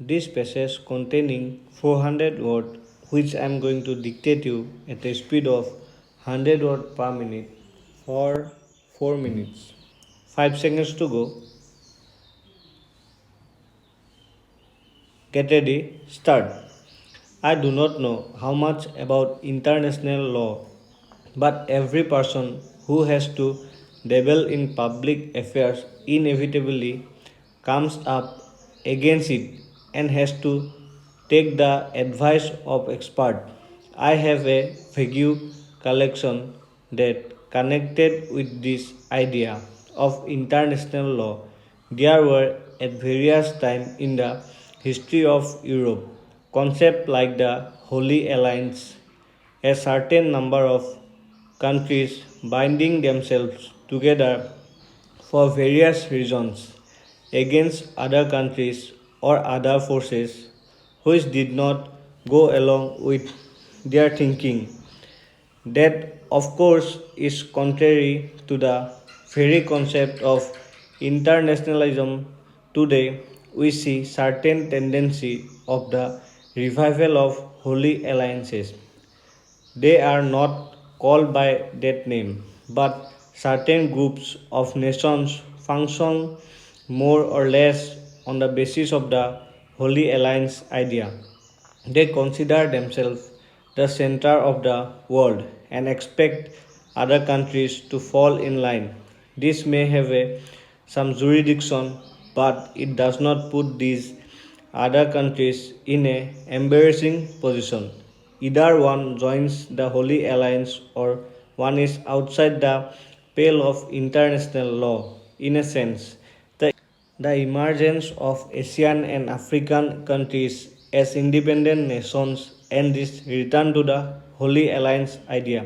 This passage containing 400 words which I am going to dictate you at a speed of 100 words per minute for 4 minutes. 5 seconds to go. Get ready, start. I do not know how much about international law, but every person who has to dabble in public affairs inevitably comes up against it and has to take the advice of expert. I have a vague collection that connected with this idea of international law. There were at various times in the history of Europe concepts like the Holy Alliance, a certain number of countries binding themselves together for various reasons against other countries or other forces which did not go along with their thinking. That, of course, is contrary to the very concept of internationalism. Today, we see certain tendency of the revival of holy alliances. They are not called by that name, but certain groups of nations function more or less on the basis of the Holy Alliance idea. They consider themselves the center of the world and expect other countries to fall in line. This may have some jurisdiction, but it does not put these other countries in an embarrassing position. Either one joins the Holy Alliance or one is outside the pale of international law. In a sense, the emergence of Asian and African countries as independent nations and this return to the Holy Alliance idea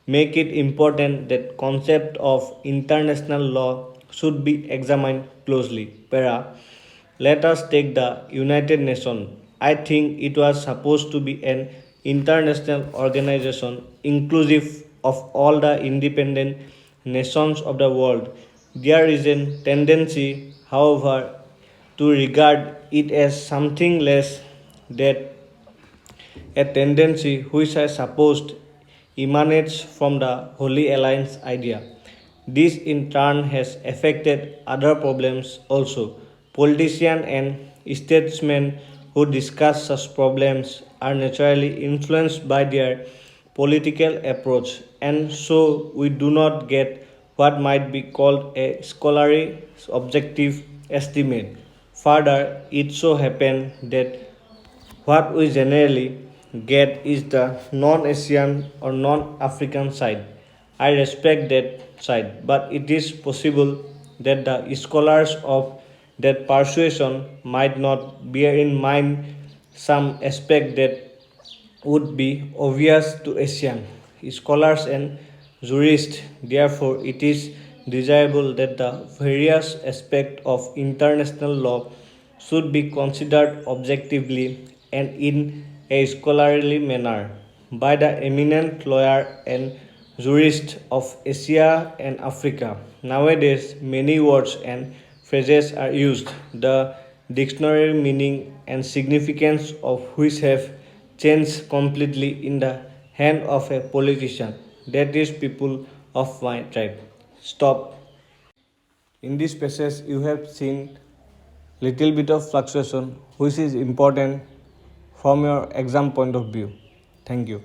make it important that concept of international law should be examined closely. Let us take the United Nations. I think it was supposed to be an international organization inclusive of all the independent nations of the world. There is a tendency, however, to regard it as something less than a tendency which I supposed emanates from the Holy Alliance idea. This in turn has affected other problems also. Politicians and statesmen who discuss such problems are naturally influenced by their political approach, and so we do not get what might be called a scholarly objective estimate. Further, it so happens that what we generally get is the non Asian or non African side. I respect that side, but it is possible that the scholars of that persuasion might not bear in mind some aspect that would be obvious to Asian scholars and jurists. Therefore, it is desirable that the various aspects of international law should be considered objectively and in a scholarly manner by the eminent lawyers and jurists of Asia and Africa. Nowadays, many words and phrases are used, the dictionary meaning and significance of which have changed completely in the hand of a politician. That is people of my tribe. Stop. In this passage, you have seen little bit of fluctuation which is important from your exam point of view. Thank you.